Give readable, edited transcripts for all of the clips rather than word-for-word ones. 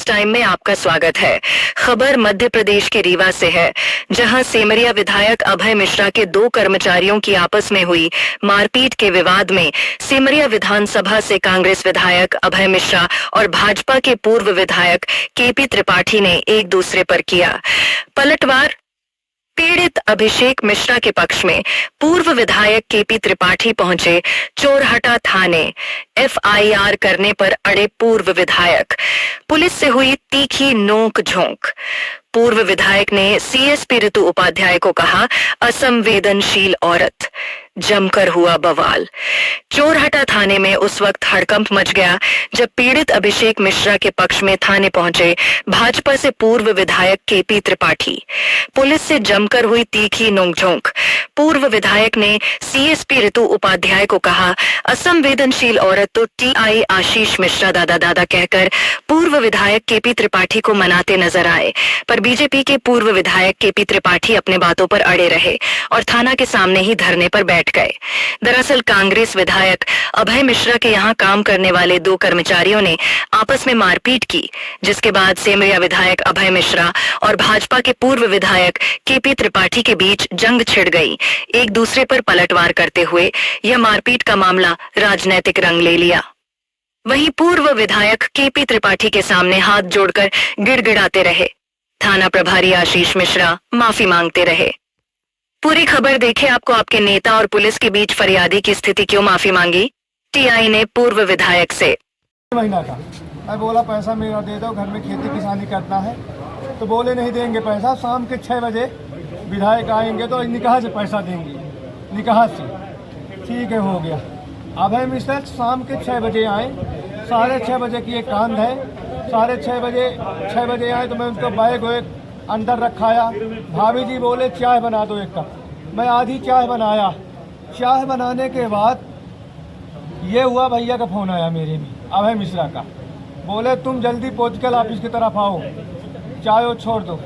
Time में आपका स्वागत है। खबर मध्य प्रदेश के रीवा से है, जहां सेमरिया विधायक अभय मिश्रा के दो कर्मचारियों की आपस में हुई मारपीट के विवाद में सेमरिया विधानसभा से कांग्रेस विधायक अभय मिश्रा और भाजपा के पूर्व विधायक केपी त्रिपाठी ने एक दूसरे पर किया पलटवार। पीड़ित अभिषेक मिश्रा के पक्ष में पूर्व विधायक केपी त्रिपाठी पहुंचे चोरहटा थाने। एफआईआर करने पर अड़े पूर्व विधायक, पुलिस से हुई तीखी नोक झोंक। पूर्व विधायक ने सीएसपी ऋतु उपाध्याय को कहा असंवेदनशील औरत। जमकर हुआ बवाल। चोरहटा थाने में उस वक्त हड़कंप मच गया जब पीड़ित अभिषेक मिश्रा के पक्ष में थाने पहुंचे भाजपा से पूर्व विधायक केपी त्रिपाठी। पुलिस से जमकर हुई तीखी नोकझोंक। पूर्व विधायक ने सीएसपी ऋतु उपाध्याय को कहा असंवेदनशील औरत, तो टीआई आशीष मिश्रा दादा दादा कहकर पूर्व विधायक केपी त्रिपाठी को मनाते नजर आए, पर बीजेपी के पूर्व विधायक केपी त्रिपाठी अपने बातों पर अड़े रहे और थाना के सामने ही धरने पर बैठ गए। दरअसल कांग्रेस विधायक अभय मिश्रा के यहां काम करने वाले दो कर्मचारियों ने आपस में मारपीट की, जिसके बाद सेमरिया विधायक अभय मिश्रा और भाजपा के पूर्व विधायक केपी त्रिपाठी के बीच जंग छिड़ गई। एक दूसरे पर पलटवार करते हुए यह मारपीट का मामला राजनीतिक रंग ले लिया। वहीं पूर्व विधायक केपी त्रिपाठी के सामने हाथ जोड़कर गिड़गिड़ाते रहे। थाना प्रभारी आशीष मिश्रा माफी मांगते रहे। पूरी खबर देखें। आपको आपके नेता और पुलिस के बीच फरियादी की स्थिति क्यों माफी मांगी? टीआई ने पूर्व विधायक से महीना का मैं बोला पैसा मेरा दे दो, घर में खेती किसानी करना है, तो बोले नहीं देंगे पैसा। शाम के 6 बजे विधायक आएंगे तो निकाह से पैसा देंगे, निकाह से। ठीक है, हो गया। अभय मिश्रा शाम के 6 बजे आए, 6:30 बजे की एक कांध है। 6:30 बजे आए तो मैं उनको बैग वैग अंदर रखाया। भाभी जी बोले चाय बना दो एक कप। मैं आधी चाय बनाया। चाय बनाने के बाद ये हुआ, भैया का फ़ोन आया मेरे में, अभय मिश्रा का। बोले तुम जल्दी पॉलिटिकल ऑफिस की तरफ आओ, चाय वो छोड़ दो।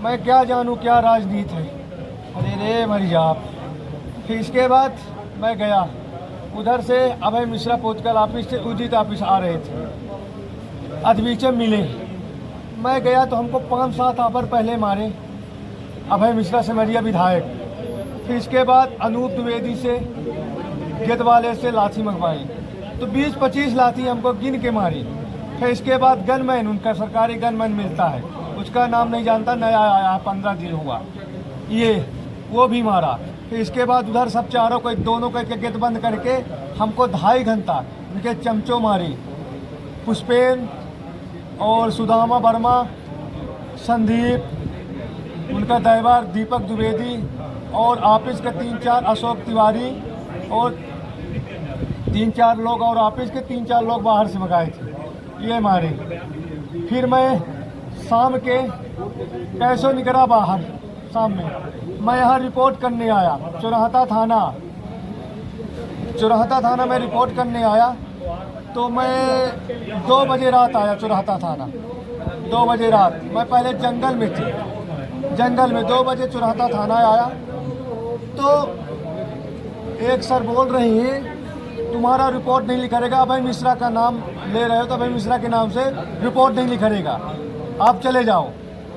मैं क्या जानूँ क्या राजनीति है। अरे रे मरी आप। फिर इसके बाद मैं गया उधर से, अभय मिश्रा पॉलिटिकल ऑफिस से उदित ऑफिस आ रहे थे, अधबीचे मिले। मैं गया तो हमको 5-7 आवर पहले मारे अभय मिश्रा सेमरिया विधायक। फिर इसके बाद अनूप द्विवेदी से, गेदवाले से लाठी मंगवाई, तो 20-25 लाठी हमको गिन के मारी। फिर इसके बाद गनमैन, उनका सरकारी गनमैन मिलता है, उसका नाम नहीं जानता, नया आया, 15 दिन हुआ, ये वो भी मारा। फिर इसके बाद उधर सब चारों को, दोनों को एक गेट बंद करके हमको 2.5 घंटा उनके चमचों मारी। पुष्पेन और सुदामा वर्मा, संदीप, उनका ड्राइवर दीपक द्विवेदी और ऑफिस के 3-4 अशोक तिवारी और 3-4 लोग, और ऑफिस के 3-4 लोग बाहर से मंगाए थे, ये मारे। फिर मैं शाम के कैसों निकला बाहर, शाम में मैं यहाँ रिपोर्ट करने आया चोरहटा थाना में रिपोर्ट करने आया। तो मैं 2 बजे रात आया चोरहटा थाना, 2 बजे रात। मैं पहले जंगल में थी, जंगल में 2 बजे चोरहटा थाना आया तो एक सर बोल रही हैं तुम्हारा रिपोर्ट नहीं लिखा, अभय मिश्रा का नाम ले रहे हो तो अभय मिश्रा के नाम से रिपोर्ट नहीं लिखा, आप चले जाओ।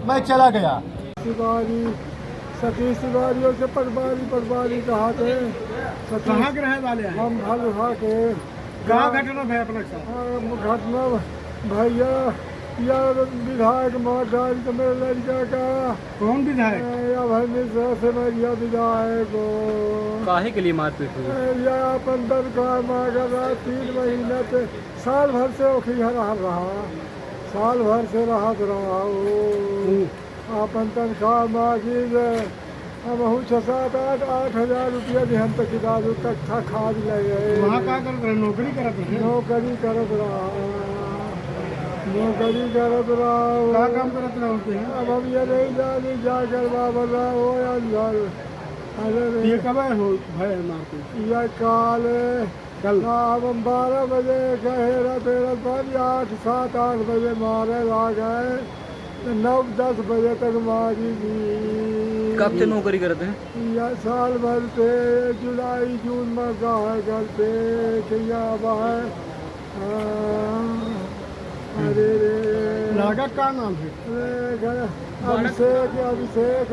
मैं चला गया। सतीश तिवारियों से पटवारी कहा थे। कहाँ के रहने वाले हैं? हम भलुहा के। क्या घटना है अपना? घटना भैया यार विधायक महाराज का मेरे लड़का का। कौन विधायक? अभय मिश्रा सेमरिया विधायक को। काहे के लिए मारपीट हुई? या अपन तनख्वाह मांग रहा, 3 महीने से, साल भर से रहा, साल भर से रहा अपन तनख्वाह मांगी। हम 6-7-8 हज़ार रुपया भी हम तक तक खाद ले गए। वहाँ क्या कर रहे? नौकरी करत रहे? नौकरी करत रहा। क्या काम करत रहा? अब हम ये नहीं जानी क्या करवा बता हो अंदर। अरे ये कब हो भय मारपीट? यह कल हम 12 बजे कहे तेरह पर 8-7-8 बजे मारे ला गए, 9-10 बजे तक मारी थी। कब से नौकरी करते हैं? यह साल भर से, जुलाई जून में का है करते क्या है। लागत का नाम है अभिषेक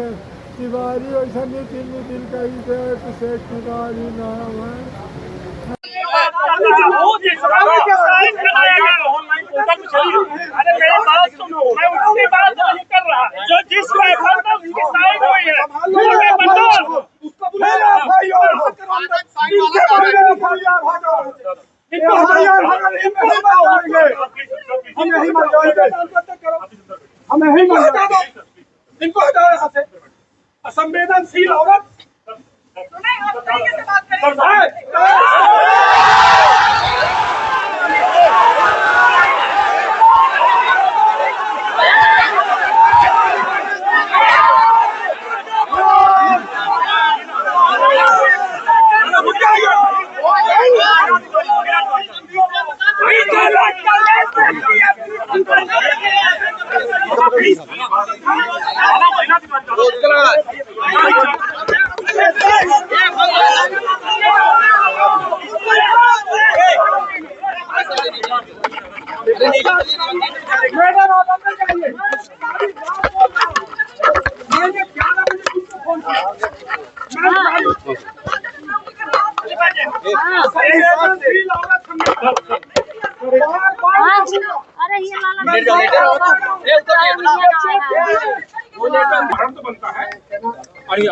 तिवारी ऐसा नितिन कहीं पे अभिषेक तिवारी नाम है। अरे मेरी बात सुनो, मैं उसकी बात नहीं कर रहा, जो जिस पेपर पर उसकी साइन हुई है इनको हटाओ यहाँ से। असंवेदनशील औरत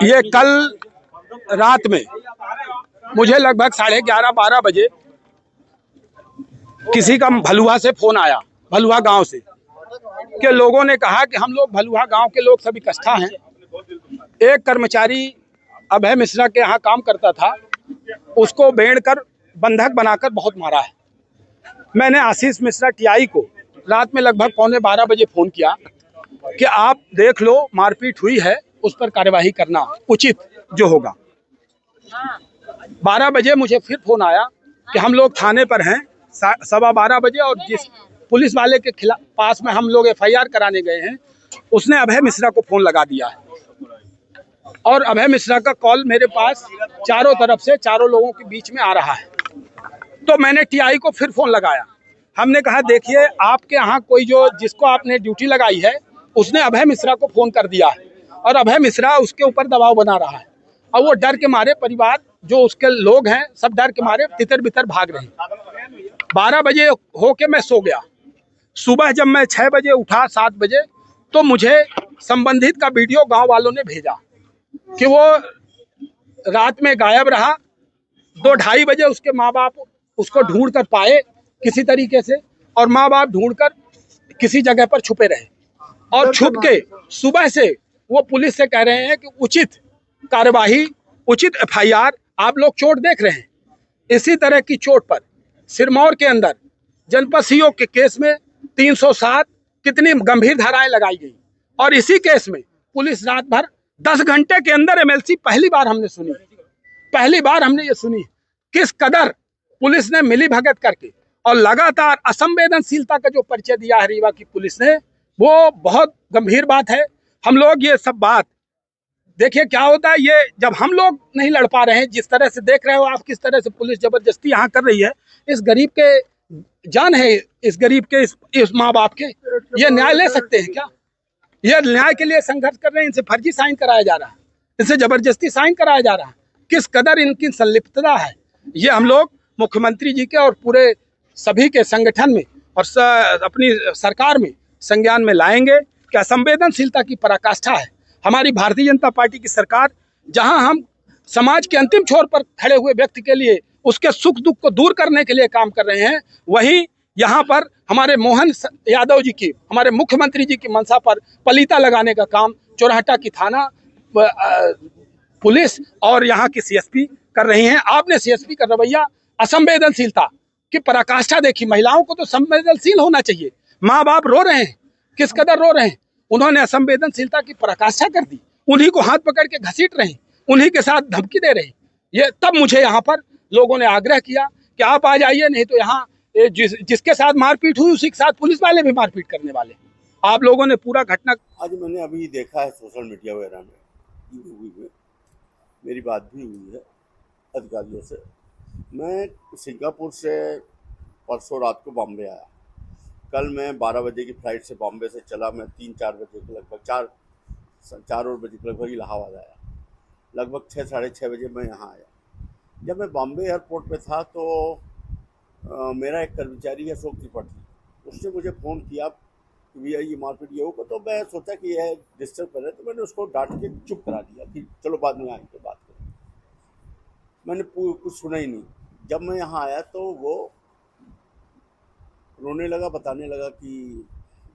ये कल रात में मुझे लगभग 11:30-12 बजे किसी का भलुआ से फोन आया, भलुआ गांव से, कि लोगों ने कहा कि हम लोग भलुआ गांव के लोग सब इकट्ठा हैं। एक कर्मचारी अभय मिश्रा के यहाँ काम करता था, उसको बेड़ कर बंधक बनाकर बहुत मारा है। मैंने आशीष मिश्रा टीआई को रात में लगभग 11:45 बजे फोन किया कि आप देख लो, मारपीट हुई है, उस पर कार्यवाही करना उचित जो होगा। 12 बजे मुझे फिर फोन आया कि हम लोग थाने पर हैं 12:15 बजे, और जिस पुलिस वाले के खिलाफ पास में हम लोग FIR कराने गए हैं, उसने अभय मिश्रा को फोन लगा दिया है। और अभय मिश्रा का कॉल मेरे पास चारों तरफ से, चारों लोगों के बीच में आ रहा है। तो मैंने टीआई को फिर फोन लगाया। हमने कहा देखिए, आपके यहाँ कोई जो जिसको आपने ड्यूटी लगाई है, उसने अभय मिश्रा को फोन कर दिया है, और अभय मिश्रा उसके ऊपर दबाव बना रहा है, और वो डर के मारे, परिवार जो उसके लोग हैं सब डर के मारे तितर बितर भाग रहे हैं। 12 बजे होके मैं सो गया। सुबह जब मैं 6 बजे उठा, 7 बजे, तो मुझे संबंधित का वीडियो गांव वालों ने भेजा कि वो रात में गायब रहा। 2-2:30 बजे उसके माँ बाप उसको ढूंढ कर पाए किसी तरीके से, और माँ बाप ढूंढकर किसी जगह पर छुपे रहे, और छुप के सुबह से वो पुलिस से कह रहे हैं कि उचित कार्यवाही, उचित FIR। आप लोग चोट देख रहे हैं, इसी तरह की चोट पर सिरमौर के अंदर जनपद CO के केस में 307 कितनी गंभीर धाराएं लगाई गई, और इसी केस में पुलिस रात भर 10 घंटे के अंदर MLC पहली बार हमने सुनी, पहली बार हमने ये सुनी किस कदर पुलिस ने मिली भगत करके और लगातार असंवेदनशीलता का जो परिचय दिया है रीवा की पुलिस ने, वो बहुत गंभीर बात है। हम लोग ये सब बात देखिए क्या होता है, ये जब हम लोग नहीं लड़ पा रहे हैं, जिस तरह से देख रहे हो आप, किस तरह से पुलिस जबरदस्ती यहाँ कर रही है, इस गरीब के जान है, इस गरीब के, इस माँ बाप के, ये न्याय ले सकते हैं क्या? ये न्याय के लिए संघर्ष कर रहे हैं, इनसे फर्जी साइन कराया जा रहा है, इनसे जबरदस्ती साइन कराया जा रहा है। किस कदर इनकी संलिप्तता है, ये हम लोग मुख्यमंत्री जी के और पूरे सभी के संगठन में और अपनी सरकार में संज्ञान में लाएंगे कि असंवेदनशीलता की पराकाष्ठा है। हमारी भारतीय जनता पार्टी की सरकार, जहां हम समाज के अंतिम छोर पर खड़े हुए व्यक्ति के लिए उसके सुख दुख को दूर करने के लिए काम कर रहे हैं, वहीं यहाँ पर हमारे मोहन यादव जी की, हमारे मुख्यमंत्री जी की मंशा पर पलीता लगाने का काम चोरहट्टा की थाना पुलिस और यहाँ की CSP कर रही हैं। आपने CSP का रवैया, असंवेदनशीलता की पराकाष्ठा देखी। महिलाओं को तो संवेदनशील होना चाहिए। माँ बाप रो रहे हैं, किस कदर रो रहे हैं, उन्होंने असंवेदनशीलता की पराकाष्ठा कर दी। उन्हीं को हाथ पकड़ के घसीट रहे, उन्हीं के साथ धमकी दे रहे। ये तब मुझे यहाँ पर लोगों ने आग्रह किया कि आप आ जाइए, नहीं तो यहाँ जिसके साथ मारपीट हुई उसी के साथ पुलिस वाले भी मारपीट करने वाले। आप लोगों ने पूरा घटना, आज मैंने अभी देखा है सोशल मीडिया वगैरह में, मेरी बात भी हुई है अधिकारियों से। मैं सिंगापुर से परसों रात को बॉम्बे आया। कल मैं 12 बजे की फ़्लाइट से बॉम्बे से चला। मैं 3-4 बजे के लगभग 4 और बजे के लगभग इलाहाबाद आया। लगभग 6 साढ़े 6 बजे मैं यहाँ आया। जब मैं बॉम्बे एयरपोर्ट पे था तो मेरा एक कर्मचारी है अशोक त्रिपाठी, उसने मुझे फ़ोन किया कि भैया ये मारपीट ये होगा। तो मैं सोचा कि यह डिस्टर्ब कर रहे हैं, तो मैंने उसको डांट के चुप करा दिया कि चलो बाद में आएंगे बात करें। मैंने कुछ सुना ही नहीं। जब मैं यहाँ आया तो वो रोने लगा, बताने लगा कि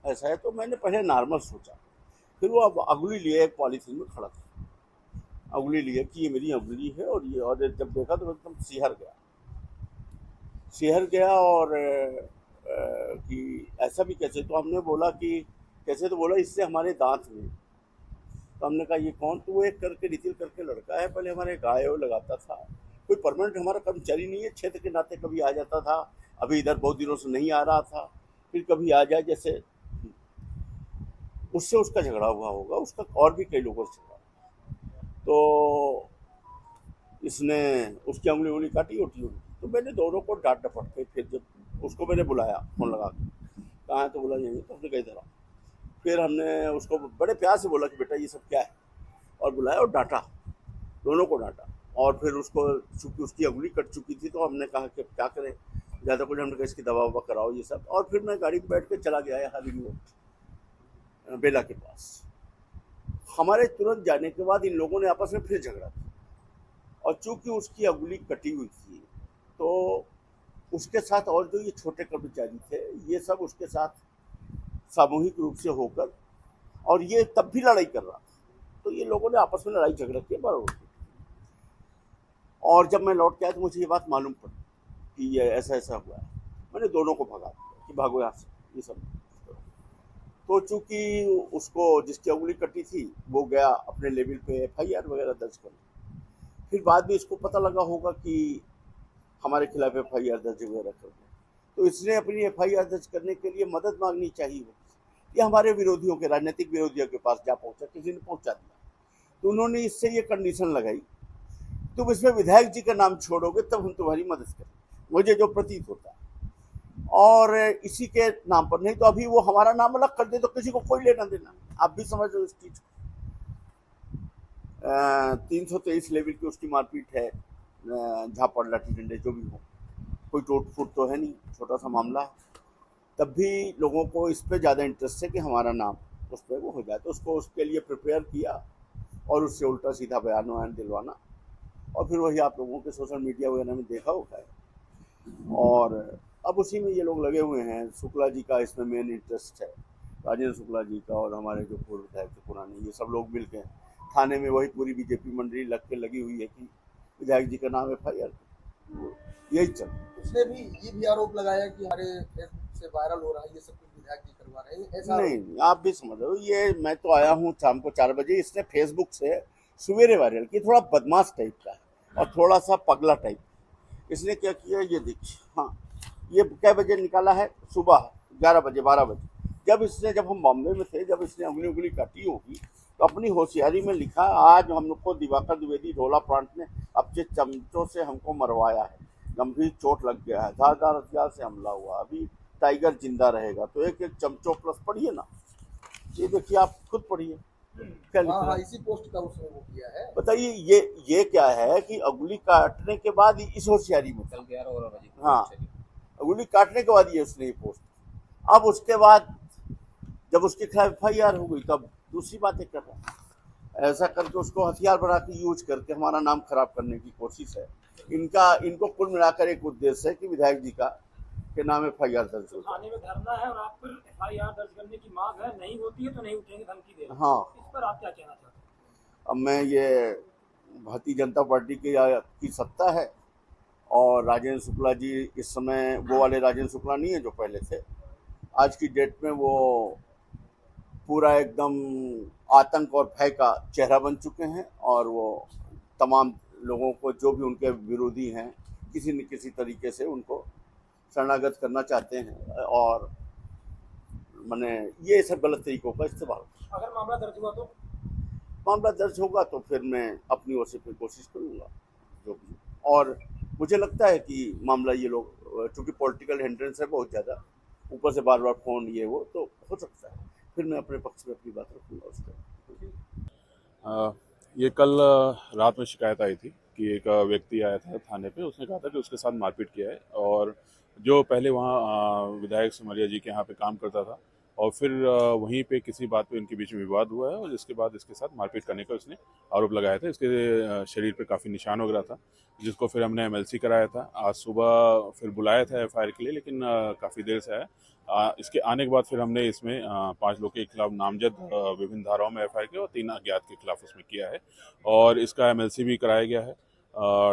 ऐसा है। तो मैंने पहले नॉर्मल सोचा, फिर वो अब अंगुली लिए एक पॉलीथीन में खड़ा था, अंगुली लिए कि ये मेरी अंगुली है। और ये, और जब देखा तो एकदम सिहर गया और कि ऐसा भी कैसे। तो हमने बोला कि कैसे, तो बोला इससे हमारे दांत में। तो हमने कहा ये कौन? तो वो एक करके नितिन करके लड़का है, पहले हमारे गाय वो लगाता था, कोई परमानेंट हमारा कर्मचारी नहीं है, क्षेत्र के नाते कभी आ जाता था, अभी इधर बहुत दिनों से नहीं आ रहा था, फिर कभी आ जाए जैसे। उससे उसका झगड़ा हुआ होगा, उसका और भी कई लोगों से झगड़ा। तो इसने उसकी उंगली काटी होती होगी। तो मैंने दोनों को डांट डपट के, फिर जब उसको मैंने बुलाया फ़ोन लगा के, कहाँ है? तो बोला यहीं। तो उसने कही तरह। फिर हमने उसको बड़े प्यार से बोला कि बेटा ये सब क्या है, और बुलाया और डांटा, दोनों को डांटा। और फिर उसको, चूँकि उसकी उंगली कट चुकी थी, तो हमने कहा कि क्या करें, ज़्यादा कुछ, हमने कहा इसकी दवा ववा कराओ ये सब। और फिर मैं गाड़ी में बैठ के चला गया है रिंग बेला के पास। हमारे तुरंत जाने के बाद इन लोगों ने आपस में फिर झगड़ा किया, और चूँकि उसकी उंगली कटी हुई थी तो उसके साथ और जो ये छोटे कर्मचारी थे, ये सब उसके साथ सामूहिक रूप से होकर, और ये तब भी लड़ाई कर रहा था। तो ये लोगों ने आपस में लड़ाई झगड़ा किया बराबर। और जब मैं लौट के आया तो मुझे ये बात मालूम पड़ी कि ये ऐसा ऐसा हुआ है। मैंने दोनों को भगा दिया कि भागो यहाँ से, ये सब। तो चूँकि उसको जिसकी उंगली कटी थी वो गया अपने लेवल पे FIR वगैरह दर्ज करने। फिर बाद में इसको पता लगा होगा कि हमारे खिलाफ FIR दर्ज वगैरह कर दें, तो इसने अपनी FIR दर्ज करने के लिए मदद मांगनी चाहिए। ये हमारे विरोधियों के, राजनीतिक विरोधियों के पास जा पहुंचा, किसी ने पहुंचा दिया। तो उन्होंने इससे ये कंडीशन लगाई, तुम इसमें विधायक जी का नाम छोड़ोगे तब हम तुम्हारी मदद करें, मुझे जो प्रतीत होता है। और इसी के नाम पर, नहीं तो अभी वो हमारा नाम अलग कर दे तो किसी को कोई लेना देना। आप भी समझ लो इस चीज को। 323 लेवल की उसकी मारपीट है, झापड़ लाठी डंडे जो भी हो, कोई टूट फूट तो है नहीं, छोटा सा मामला है। तब भी लोगों को इस पे ज़्यादा इंटरेस्ट है कि हमारा नाम उस पर वो हो जाए। तो उसको उसके लिए प्रिपेयर किया और उससे उल्टा सीधा बयान वयान दिलवाना, और फिर वही आप लोगों के सोशल मीडिया वगैरह में देखा होगा है। और अब उसी में ये लोग लगे हुए हैं। शुक्ला जी का इसमें मेन इंटरेस्ट है, राजेंद्र शुक्ला जी का, और हमारे जो पूर्व विधायक थे पुराने, ये सब लोग मिल के थाने में वही पूरी BJP मंडली लगी हुई है कि विधायक जी का नाम FIR, यही चल। उसने भी ये भी आरोप लगाया कि हमारे फेसबुक से वायरल हो रहा है, ये सब कुछ विधायक जी करवा रहे हैं, ऐसा नहीं, आप भी समझ रहे हो। ये मैं तो आया हूँ शाम को 4 बजे, इसने फेसबुक से सवेरे वायरल किया। थोड़ा बदमाश टाइप का है और थोड़ा सा पगला टाइप। इसने क्या किया ये देखिए, हाँ, ये कै बजे निकाला है? सुबह 11 बजे 12 बजे। जब हम बॉम्बे में थे, जब इसने उंगली काटी होगी, तो अपनी होशियारी में लिखा, आज हम लोग को दिवाकर द्विवेदी ढोला प्रांत ने अपने चमचों से हमको मरवाया है, गंभीर चोट लग गया है, धारदार हथियार से हमला हुआ, अभी टाइगर जिंदा रहेगा। तो एक एक चमचों प्लस पढ़िए ना, ये देखिए, आप खुद पढ़िए क्या लिखा है। इसी पोस्ट का उसने वो किया है। बताइए ये क्या है कि उंगली काटने के बाद इस होशियारी में, कल 11 बजे, हाँ, उंगली काटने के बाद ये उसने ये पोस्ट। अब उसके बाद जब उसके खिलाफ FIR हो गई तब दूसरी बातें कर रहा है। ऐसा करके उसको हथियार बना के यूज करके हमारा नाम खराब करने की कोशिश है। इनको कुल मिलाकर एक उद्देश्य है कि विधायक जी का के नाम FIR दर्ज हो। थाने में धरना है और आप पर FIR दर्ज करने की मांग है, नहीं होती है तो नहीं उठेंगे, धमकी दे रहे हैं। हाँ, इस पर आप क्या कहना चाहते हैं? अब मैं ये भारतीय जनता पार्टी की सत्ता है, और राजेंद्र शुक्ला जी इस समय वो वाले राजेंद्र शुक्ला नहीं है जो पहले थे। आज की डेट में वो पूरा एकदम आतंक और भय का चेहरा बन चुके हैं, और वो तमाम लोगों को, जो भी उनके विरोधी हैं, किसी न किसी तरीके से उनको शरणागत करना चाहते हैं, और मैंने ये सब गलत तरीकों का इस्तेमाल। अगर मामला दर्ज हुआ तो? मामला दर्ज होगा तो फिर मैं अपनी ओर से फिर कोशिश करूँगा जो भी। और मुझे लगता है कि मामला ये लोग, चूँकि पॉलिटिकल हिंड्रेंस है बहुत ज़्यादा, ऊपर से बार बार फोन ये वो, तो हो सकता है फिर मैं अपने पक्ष में अपनी बात रखूँगा उसको। ये कल रात में शिकायत आई थी कि एक व्यक्ति आया था थाने पे, उसने कहा था कि उसके साथ मारपीट किया है, और जो पहले वहाँ विधायक सिमरिया जी के यहाँ पे काम करता था, और फिर वहीं पे किसी बात पे उनके बीच में विवाद हुआ है, और जिसके बाद इसके साथ मारपीट करने का उसने आरोप लगाया था। इसके शरीर पे काफ़ी निशान वगैरह था, जिसको फिर हमने MLC कराया था। आज सुबह फिर बुलाया था FIR के लिए, लेकिन काफ़ी देर से आया। इसके आने के बाद फिर हमने इसमें 5 लोग के खिलाफ नामजद विभिन्न धाराओं में FIR किया और 3 अज्ञात के खिलाफ उसमें किया है, और इसका MLC भी कराया गया है।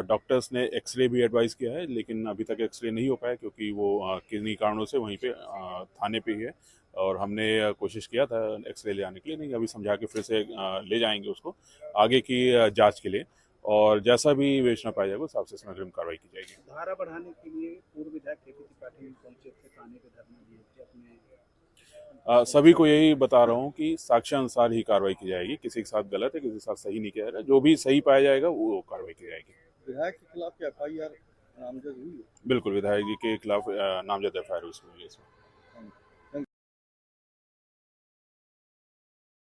डॉक्टर्स ने एक्सरे भी एडवाइस किया है, लेकिन अभी तक एक्सरे नहीं हो पाया क्योंकि वो किन्हीं कारणों से वहीं पे थाने पे ही है, और हमने कोशिश किया था एक्सरे ले आने के लिए, नहीं अभी समझा के फिर से ले जाएंगे उसको आगे की जांच के लिए, और जैसा भी विवेचना पाया जाएगा उस हिसाब से इसमें अग्रिम कार्रवाई की जाएगी। धारा बढ़ाने के लिए पूर्व विधायक KP त्रिपाठी पहुंचे थे थाने पे धरना दिए थे अपने। सभी को यही बता रहा हूँ कि साक्ष्यानुसार ही कार्रवाई की जाएगी, किसी के साथ गलत है, किसी के साथ सही नहीं किया जा रहा, जो भी सही पाया जाएगा वो कार्रवाई की जाएगी। विधायक के खिलाफ FIR नामजद हुई है? बिल्कुल, विधायक जी के खिलाफ नामजद FIR हुई है इसमें।